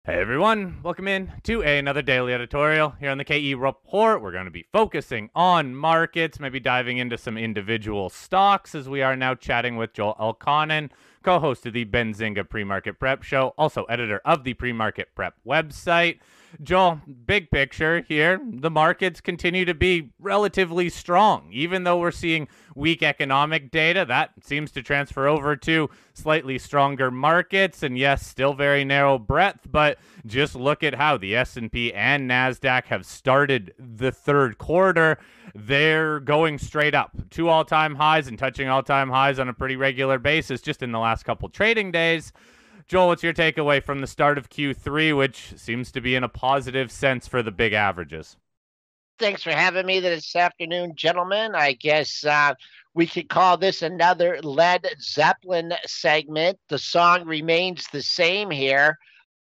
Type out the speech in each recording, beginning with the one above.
Hey everyone, welcome in to another daily editorial here on the KE Report. We're going to be focusing on markets, maybe diving into some individual stocks as we are now chatting with Joel Elconin, co-host of the Benzinga PreMarket Prep Show, also editor of the PreMarket Prep website. Joel, big picture here, the markets continue to be relatively strong, even though we're seeing weak economic data. That seems to transfer over to slightly stronger markets, and yes, still very narrow breadth, but just look at how the S&P and NASDAQ have started the third quarter. They're going straight up to all-time highs and touching all-time highs on a pretty regular basis just in the last couple trading days. Joel, what's your takeaway from the start of Q3, which seems to be in a positive sense for the big averages? Thanks for having me this afternoon, gentlemen. I guess we could call this another Led Zeppelin segment. The song remains the same here.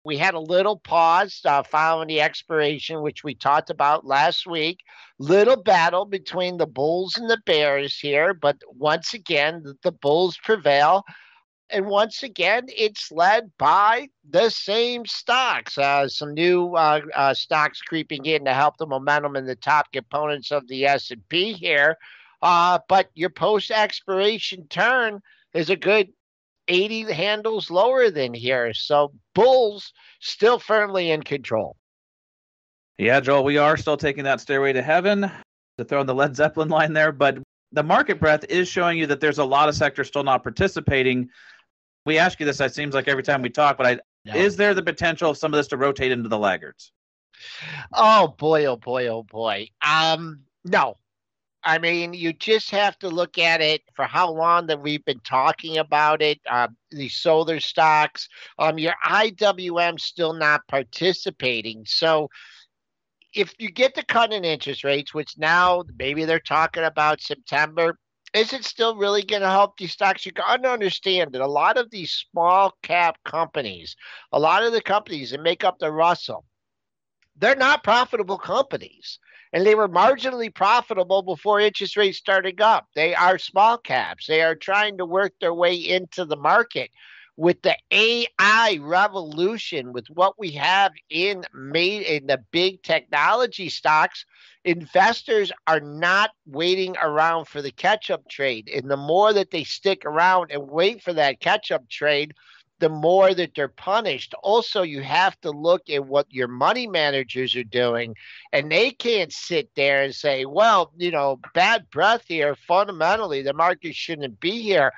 We had a little pause following the expiration, which we talked about last week. Little battle between the Bulls and the Bears here, but once again, the Bulls prevail. And once again, it's led by the same stocks. Some new stocks creeping in to help the momentum in the top components of the S&P here. But your post-expiration turn is a good 80 handles lower than here. So bulls still firmly in control. Yeah, Joel, we are still taking that stairway to heaven to throw in the Led Zeppelin line there. But the market breadth is showing you that there's a lot of sectors still not participating. We ask you this, it seems like every time we talk, but is there the potential of some of this to rotate into the laggards? Oh boy, oh boy, oh boy. No. I mean, you just have to look at it for how long that we've been talking about it. The solar stocks, your IWM still not participating. So if you get the cut in interest rates, which now maybe they're talking about September, is it still really going to help these stocks? You got to understand that a lot of these small cap companies, a lot of the companies that make up the Russell, they're not profitable companies. And they were marginally profitable before interest rates started up. They are small caps. They are trying to work their way into the market. With the AI revolution, with what we have in the big technology stocks, investors are not waiting around for the catch-up trade. And the more that they stick around and wait for that catch-up trade, the more that they're punished. Also, you have to look at what your money managers are doing, and they can't sit there and say, well, bad breath here. Fundamentally, the market shouldn't be here.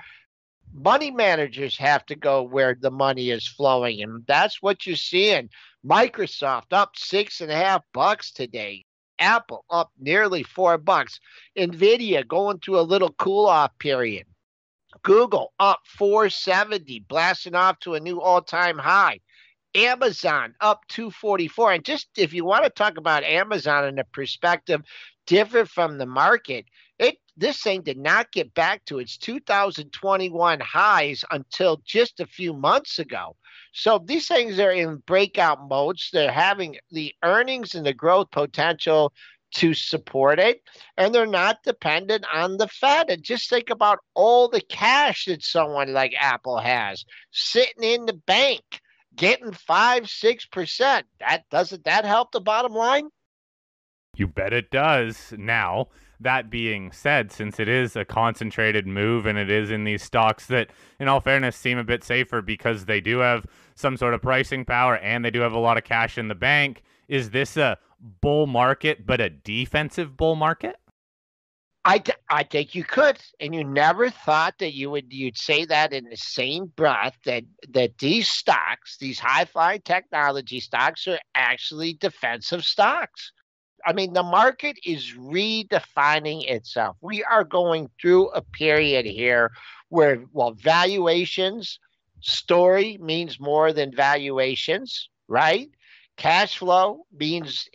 Money managers have to go where the money is flowing, and that's what you're seeing. Microsoft up $6.50 today. Apple up nearly $4. Nvidia going through a little cool-off period. Google up 470, blasting off to a new all-time high. Amazon up 244. And just if you want to talk about Amazon in a perspective different from the market, this thing did not get back to its 2021 highs until just a few months ago. So these things are in breakout modes. They're having the earnings and the growth potential to support it, and they're not dependent on the Fed. And just think about all the cash that someone like Apple has sitting in the bank, getting 5-6%. Doesn't that help the bottom line? You bet it does. Now, that being said, since it is a concentrated move and it is in these stocks that, in all fairness, seem a bit safer because they do have some sort of pricing power and they do have a lot of cash in the bank, is this a bull market but a defensive bull market? I think you could, and you never thought that you'd say that in the same breath that these stocks, these high-flying technology stocks, are actually defensive stocks. I mean, the market is redefining itself. We are going through a period here where, valuations, story means more than valuations, right? Cash flow means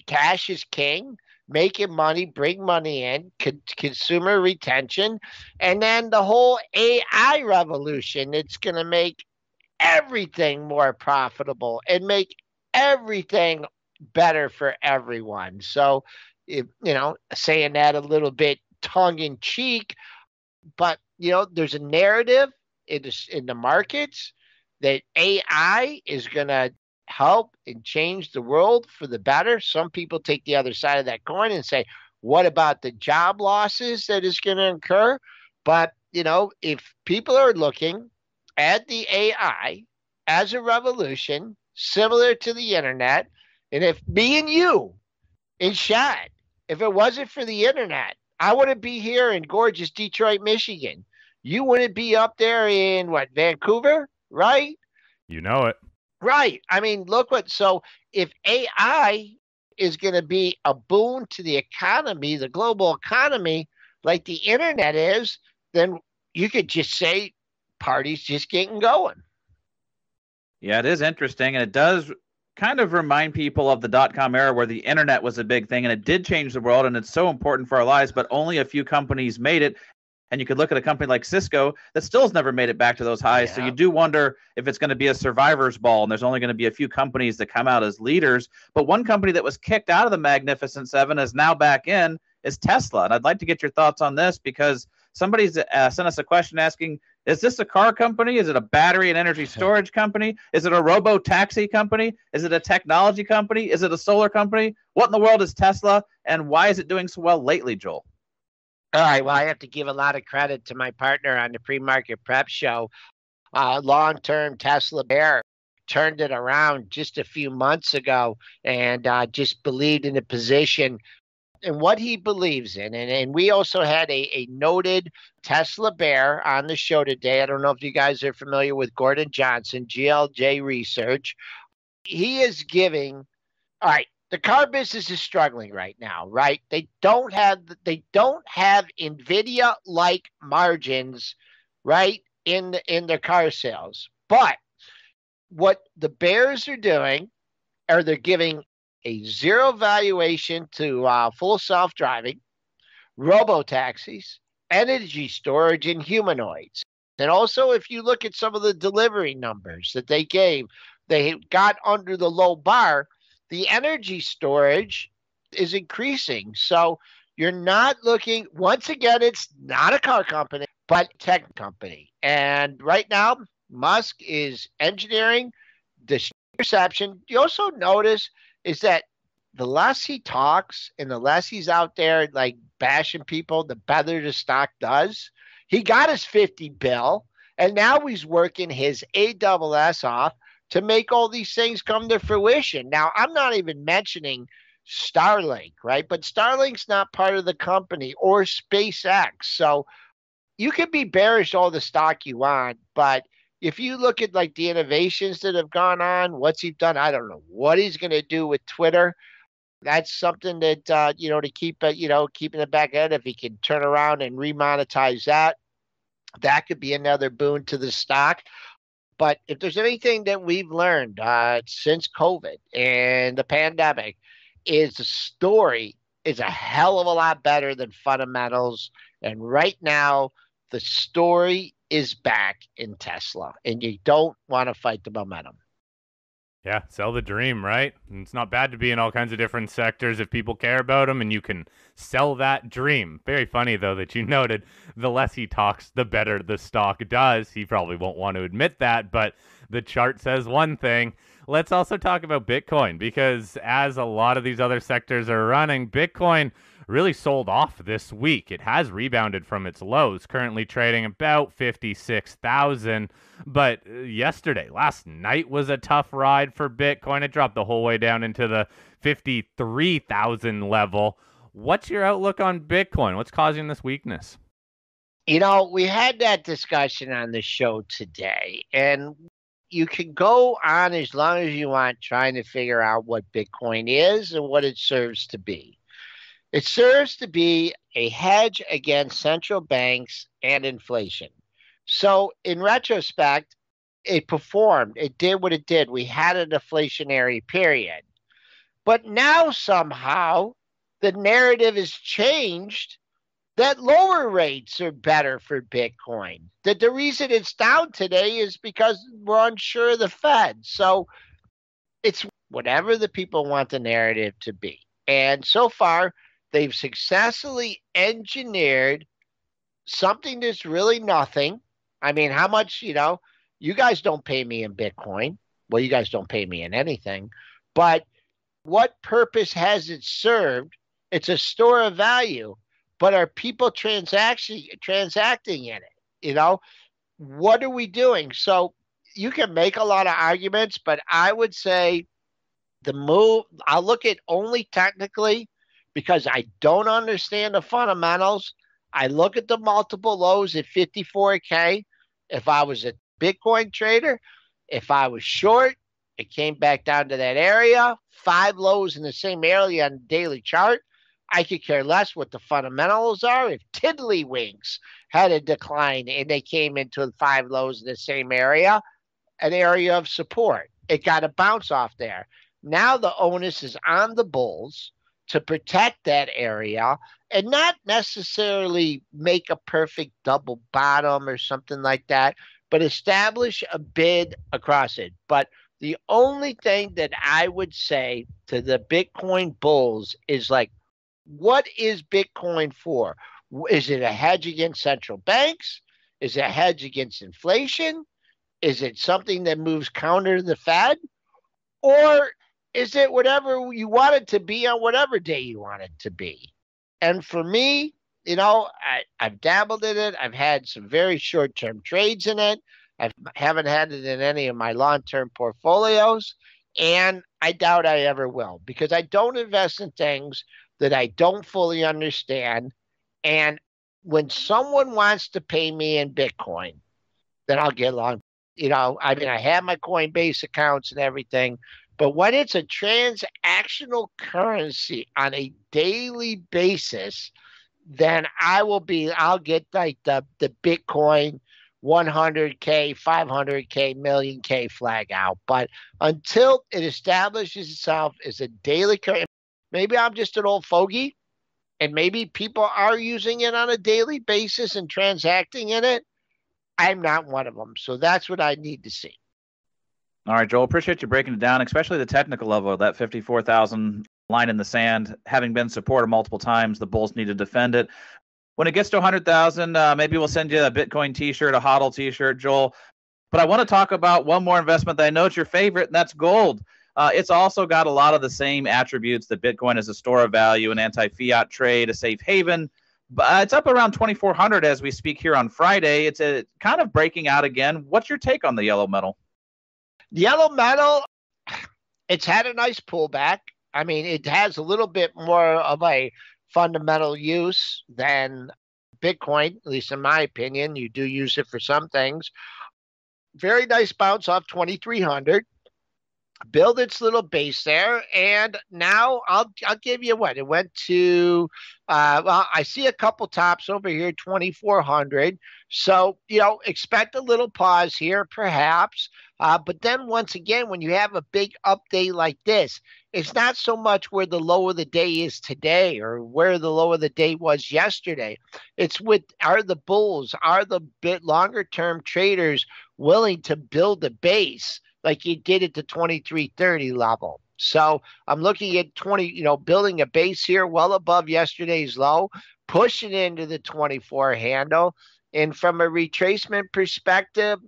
cash is king. Making money, bring money in, consumer retention, and then the whole AI revolution. It's going to make everything more profitable and make everything better for everyone. So, saying that a little bit tongue in cheek, but there's a narrative in the markets that AI is going to help and change the world for the better. Some people take the other side of that coin and say, what about the job losses that is going to incur? But, if people are looking at the AI as a revolution similar to the internet, and if me and you and Shad, if it wasn't for the internet, I wouldn't be here in gorgeous Detroit, Michigan. You wouldn't be up there in Vancouver, right? You know it. Right. I mean, so if AI is going to be a boon to the economy, the global economy, like the internet is, then you could just say party's just getting going. Yeah, it is interesting, and it does kind of remind people of the dot-com era where the internet was a big thing, and it did change the world, and it's so important for our lives, but only a few companies made it. And you could look at a company like Cisco that still has never made it back to those highs. Yeah. So you do wonder if it's going to be a survivor's ball, and there's only going to be a few companies that come out as leaders. But one company that was kicked out of the Magnificent Seven is now back in is Tesla. And I'd like to get your thoughts on this because somebody's sent us a question asking, is this a car company? Is it a battery and energy storage company? Is it a robo-taxi company? Is it a technology company? Is it a solar company? What in the world is Tesla, and why is it doing so well lately, Joel? All right. Well, I have to give a lot of credit to my partner on the pre-market prep show. Long-term Tesla bear turned it around just a few months ago and just believed in the position and what he believes in. And we also had a noted Tesla bear on the show today. I don't know if you guys are familiar with Gordon Johnson, GLJ Research. He is giving, all right, the car business is struggling right now, right? They don't have Nvidia-like margins, right, in their car sales. But what the bears are doing are they're giving a zero valuation to full self-driving, robo-taxis, energy storage, and humanoids. And also, if you look at some of the delivery numbers that they gave, they got under the low bar. The energy storage is increasing. So you're not looking, once again, it's not a car company, but tech company. And right now, Musk is engineering this perception. You also notice is that the less he talks and the less he's out there like bashing people, the better the stock does. He got his 50 bill, and now he's working his ASS off to make all these things come to fruition. Now, I'm not even mentioning Starlink, right? But Starlink's not part of the company or SpaceX. So you can be bearish all the stock you want, but if you look at like the innovations that have gone on, what's he done? I don't know what he's going to do with Twitter. That's something that, to keep in the back end, if he can turn around and remonetize that, that could be another boon to the stock. But if there's anything that we've learned since COVID and the pandemic, is the story is a hell of a lot better than fundamentals. And right now, the story is back in Tesla, and you don't want to fight the momentum. Yeah, sell the dream, right? And it's not bad to be in all kinds of different sectors if people care about them and you can sell that dream. Very funny, though, that you noted the less he talks, the better the stock does. He probably won't want to admit that, but the chart says one thing. Let's also talk about Bitcoin, because as a lot of these other sectors are running, Bitcoin really sold off this week. It has rebounded from its lows, currently trading about 56,000. But last night was a tough ride for Bitcoin. It dropped the whole way down into the 53,000 level. What's your outlook on Bitcoin? What's causing this weakness? We had that discussion on the show today, and you can go on as long as you want trying to figure out what Bitcoin is and what it serves to be. It serves to be a hedge against central banks and inflation. So in retrospect, it performed. It did what it did. We had an inflationary period. But now somehow the narrative has changed that lower rates are better for Bitcoin. That the reason it's down today is because we're unsure of the Fed. So it's whatever the people want the narrative to be. And so far, they've successfully engineered something that's really nothing. I mean, how much, you guys don't pay me in Bitcoin, Well, you guys don't pay me in anything. But what purpose has it served? It's a store of value, but are people transacting in it? You know, what are we doing? So you can make a lot of arguments, but I would say the move, I'll look at only technically because I don't understand the fundamentals. I look at the multiple lows at 54K. If I was a Bitcoin trader, if I was short, it came back down to that area, 5 lows in the same area on the daily chart. I could care less what the fundamentals are. If Tiddlywinks had a decline and they came into the 5 lows in the same area, an area of support, it got a bounce off there. Now the onus is on the bulls to protect that area and not necessarily make a perfect double bottom or something like that, but establish a bid across it. But the only thing that I would say to the Bitcoin bulls is like, what is Bitcoin for? Is it a hedge against central banks? Is it a hedge against inflation? Is it something that moves counter to the Fed? Or is it whatever you want it to be on whatever day you want it to be? And for me, I've dabbled in it. I've had some very short-term trades in it. I haven't had it in any of my long-term portfolios. And I doubt I ever will because I don't invest in things that I don't fully understand. And when someone wants to pay me in Bitcoin, then I'll get along. I have my Coinbase accounts and everything, but when it's a transactional currency on a daily basis, then I'll get like the Bitcoin 100K, 500K, million K flag out. But until it establishes itself as a daily currency, maybe I'm just an old fogey and maybe people are using it on a daily basis and transacting in it. I'm not one of them. So that's what I need to see. All right, Joel, appreciate you breaking it down, especially the technical level of that 54,000 line in the sand. Having been supported multiple times, the bulls need to defend it. When it gets to 100,000, maybe we'll send you a Bitcoin t-shirt, a HODL t-shirt, Joel. But I want to talk about one more investment that I know it's your favorite, and that's gold. It's also got a lot of the same attributes that Bitcoin is a store of value, an anti-fiat trade, a safe haven. It's up around 2,400 as we speak here on Friday. It's kind of breaking out again. What's your take on the yellow metal? The yellow metal, it's had a nice pullback. I mean, it has a little bit more of a fundamental use than Bitcoin, at least in my opinion. You do use it for some things. Very nice bounce off 2,300. Build its little base there, and now I'll give you what it went to. I see a couple tops over here, 2,400. So expect a little pause here, perhaps. But then once again, when you have a big update like this, it's not so much where the low of the day is today or where the low of the day was yesterday. It's are the bulls, are the bit longer term traders willing to build a base like you did at the 2330 level. So I'm looking at building a base here well above yesterday's low, pushing into the 24 handle. And from a retracement perspective,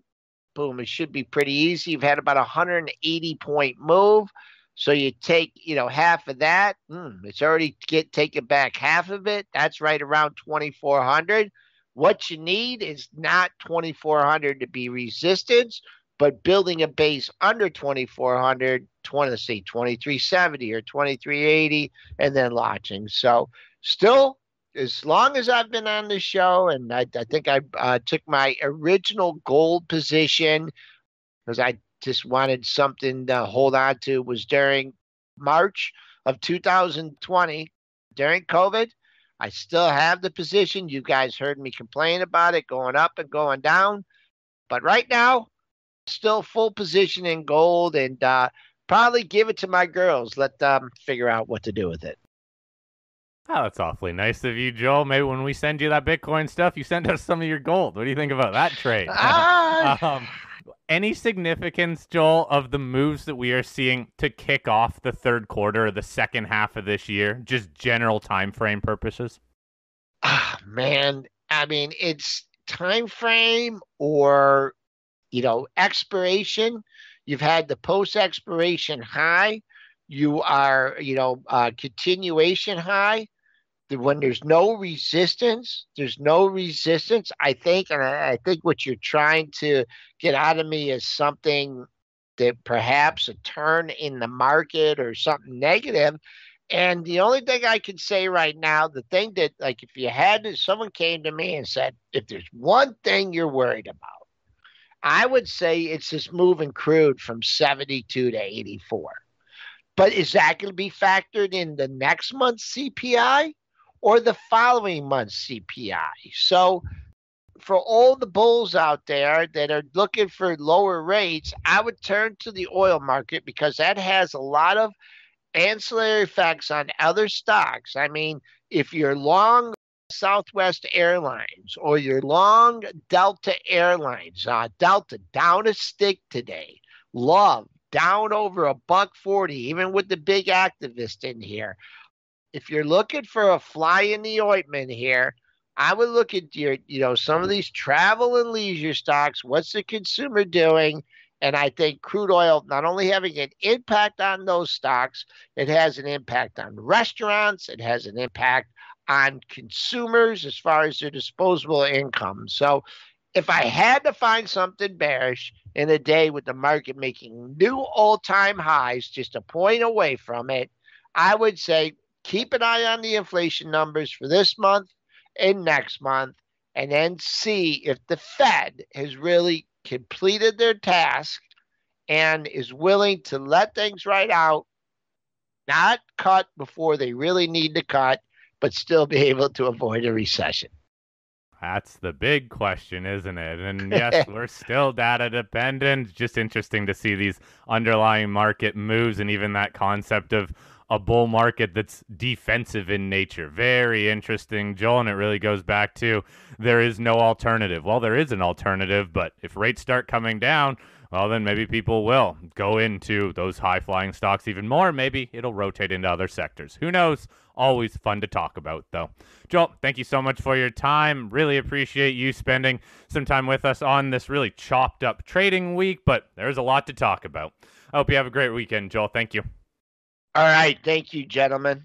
boom, it should be pretty easy. You've had about 180 point move. So you take, half of that. It's already taken back half of it. That's right around 2,400. What you need is not 2,400 to be resistance, but building a base under 2,400, 2,370 or 2,380, and then launching. So still, as long as I've been on this show, and I think I took my original gold position because I just wanted something to hold on to, was during March of 2020, during COVID. I still have the position. You guys heard me complain about it going up and going down. But right now, still full position in gold, and probably give it to my girls. Let them figure out what to do with it. Oh, that's awfully nice of you, Joel. Maybe when we send you that Bitcoin stuff, you send us some of your gold. What do you think about that trade? Any significance, Joel, of the moves that we are seeing to kick off the third quarter or the second half of this year? Just general time frame purposes? Man, I mean, it's time frame or expiration. You've had the post-expiration high. You are, continuation high. When there's no resistance, I think, and I think what you're trying to get out of me is something that perhaps a turn in the market or something negative. And the only thing I can say right now, the thing that, like, someone came to me and said, if there's one thing you're worried about, I would say it's this move in crude from 72 to 84. But is that going to be factored in the next month's CPI or the following month's CPI? So for all the bulls out there that are looking for lower rates, I would turn to the oil market because that has a lot of ancillary effects on other stocks. I mean, if you're long Southwest Airlines or you're long Delta Airlines, Delta down a stick today, Love down over $1.40, even with the big activist in here. If you're looking for a fly in the ointment here, I would look at some of these travel and leisure stocks. What's the consumer doing? And I think crude oil not only having an impact on those stocks, it has an impact on restaurants. It has an impact on consumers as far as their disposable income. So if I had to find something bearish in a day with the market making new all-time highs, just a point away from it, I would say keep an eye on the inflation numbers for this month and next month, and then see if the Fed has really completed their task and is willing to let things ride out, not cut before they really need to cut, but still be able to avoid a recession. That's the big question, isn't it? And yes, we're still data dependent. Just interesting to see these underlying market moves and even that concept of a bull market that's defensive in nature. Very interesting, Joel, and it really goes back to there is no alternative. Well, there is an alternative, but if rates start coming down, well, then maybe people will go into those high-flying stocks even more. Maybe it'll rotate into other sectors. Who knows? Always fun to talk about, though. Joel, thank you so much for your time. Really appreciate you spending some time with us on this really chopped up trading week, but there's a lot to talk about. I hope you have a great weekend, Joel. Thank you. All right. Thank you, gentlemen.